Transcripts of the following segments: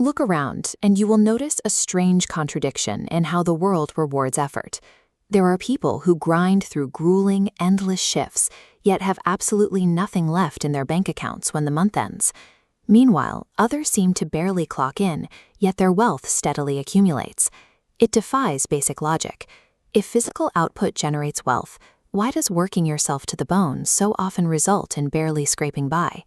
Look around, and you will notice a strange contradiction in how the world rewards effort. There are people who grind through grueling, endless shifts, yet have absolutely nothing left in their bank accounts when the month ends. Meanwhile, others seem to barely clock in, yet their wealth steadily accumulates. It defies basic logic. If physical output generates wealth, why does working yourself to the bone so often result in barely scraping by?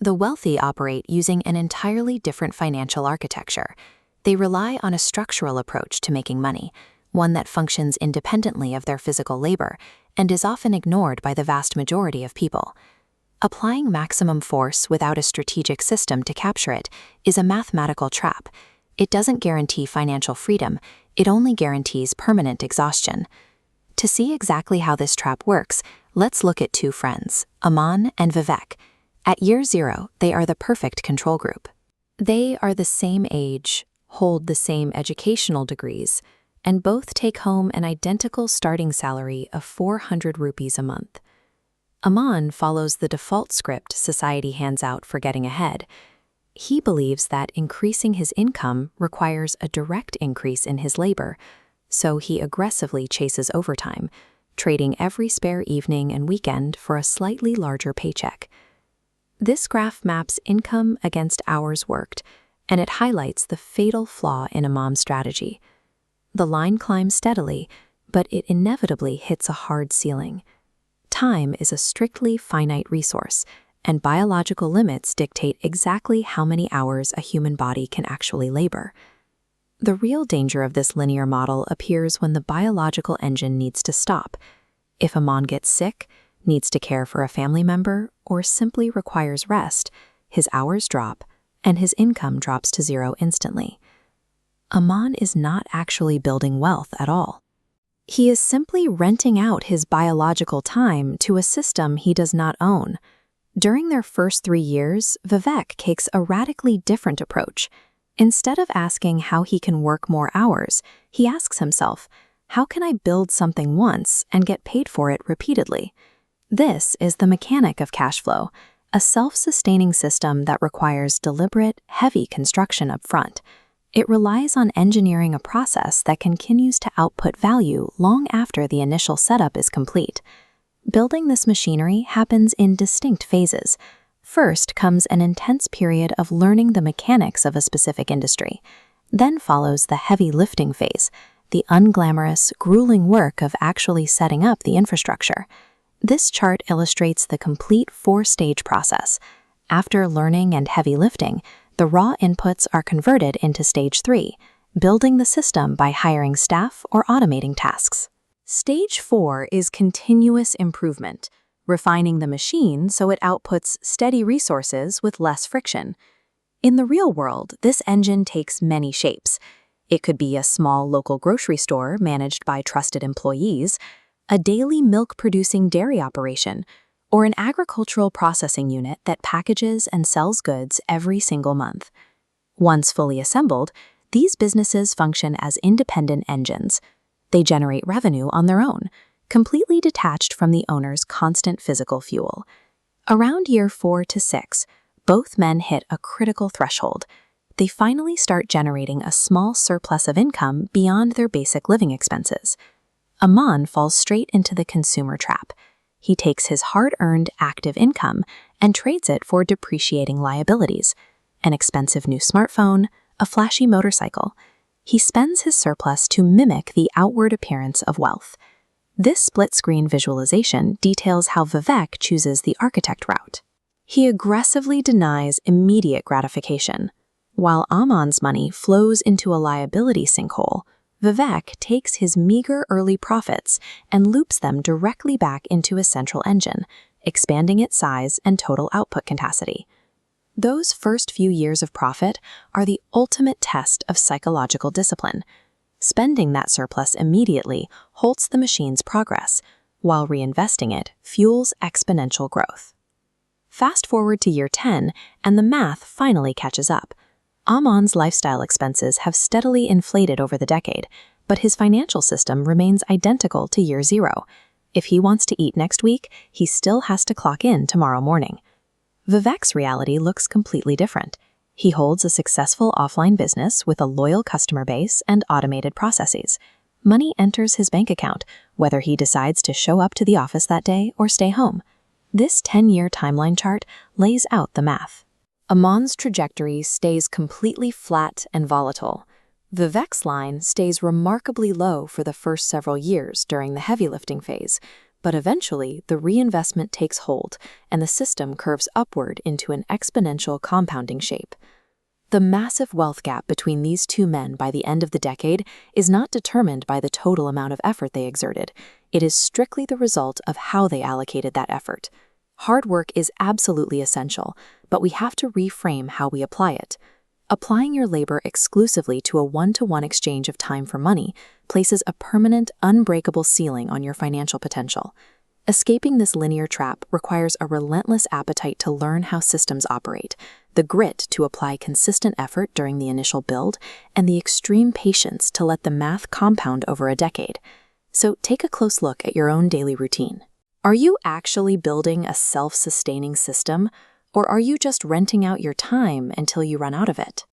The wealthy operate using an entirely different financial architecture. They rely on a structural approach to making money, one that functions independently of their physical labor and is often ignored by the vast majority of people. Applying maximum force without a strategic system to capture it is a mathematical trap. It doesn't guarantee financial freedom, it only guarantees permanent exhaustion. To see exactly how this trap works, let's look at two friends, Aman and Vivek. At year 0, they are the perfect control group. They are the same age, hold the same educational degrees, and both take home an identical starting salary of 400 rupees a month. Aman follows the default script society hands out for getting ahead. He believes that increasing his income requires a direct increase in his labor, so he aggressively chases overtime, trading every spare evening and weekend for a slightly larger paycheck. This graph maps income against hours worked, and it highlights the fatal flaw in Aman's strategy. The line climbs steadily, but it inevitably hits a hard ceiling. Time is a strictly finite resource, and biological limits dictate exactly how many hours a human body can actually labor. The real danger of this linear model appears when the biological engine needs to stop. If Aman gets sick, needs to care for a family member, or simply requires rest, his hours drop, and his income drops to zero instantly. Aman is not actually building wealth at all. He is simply renting out his biological time to a system he does not own. During their first 3 years, Vivek takes a radically different approach. Instead of asking how he can work more hours, he asks himself, how can I build something once and get paid for it repeatedly? This is the mechanic of cash flow, a self-sustaining system that requires deliberate, heavy construction up front. It relies on engineering a process that continues to output value long after the initial setup is complete. Building this machinery happens in distinct phases. First comes an intense period of learning the mechanics of a specific industry. Then follows the heavy lifting phase, the unglamorous, grueling work of actually setting up the infrastructure. This chart illustrates the complete 4-stage process. After learning and heavy lifting, the raw inputs are converted into stage 3, building the system by hiring staff or automating tasks. Stage 4 is continuous improvement, refining the machine so it outputs steady resources with less friction. In the real world, this engine takes many shapes. It could be a small local grocery store managed by trusted employees, a daily milk-producing dairy operation, or an agricultural processing unit that packages and sells goods every single month. Once fully assembled, these businesses function as independent engines. They generate revenue on their own, completely detached from the owner's constant physical fuel. Around year 4 to 6, both men hit a critical threshold. They finally start generating a small surplus of income beyond their basic living expenses. Aman falls straight into the consumer trap. He takes his hard-earned active income and trades it for depreciating liabilities, an expensive new smartphone, a flashy motorcycle. He spends his surplus to mimic the outward appearance of wealth. This split-screen visualization details how Vivek chooses the architect route. He aggressively denies immediate gratification. While Aman's money flows into a liability sinkhole, Vivek takes his meager early profits and loops them directly back into a central engine, expanding its size and total output capacity. Those first few years of profit are the ultimate test of psychological discipline. Spending that surplus immediately halts the machine's progress, while reinvesting it fuels exponential growth. Fast forward to year 10, and the math finally catches up. Aman's lifestyle expenses have steadily inflated over the decade, but his financial system remains identical to year 0. If he wants to eat next week, he still has to clock in tomorrow morning. Vivek's reality looks completely different. He holds a successful offline business with a loyal customer base and automated processes. Money enters his bank account, whether he decides to show up to the office that day or stay home. This 10-year timeline chart lays out the math. Amon's trajectory stays completely flat and volatile. Vivek's line stays remarkably low for the first several years during the heavy lifting phase, but eventually the reinvestment takes hold and the system curves upward into an exponential compounding shape. The massive wealth gap between these two men by the end of the decade is not determined by the total amount of effort they exerted. It is strictly the result of how they allocated that effort. Hard work is absolutely essential, but we have to reframe how we apply it. Applying your labor exclusively to a one-to-one exchange of time for money places a permanent, unbreakable ceiling on your financial potential. Escaping this linear trap requires a relentless appetite to learn how systems operate, the grit to apply consistent effort during the initial build, and the extreme patience to let the math compound over a decade. So take a close look at your own daily routine. Are you actually building a self-sustaining system, or are you just renting out your time until you run out of it?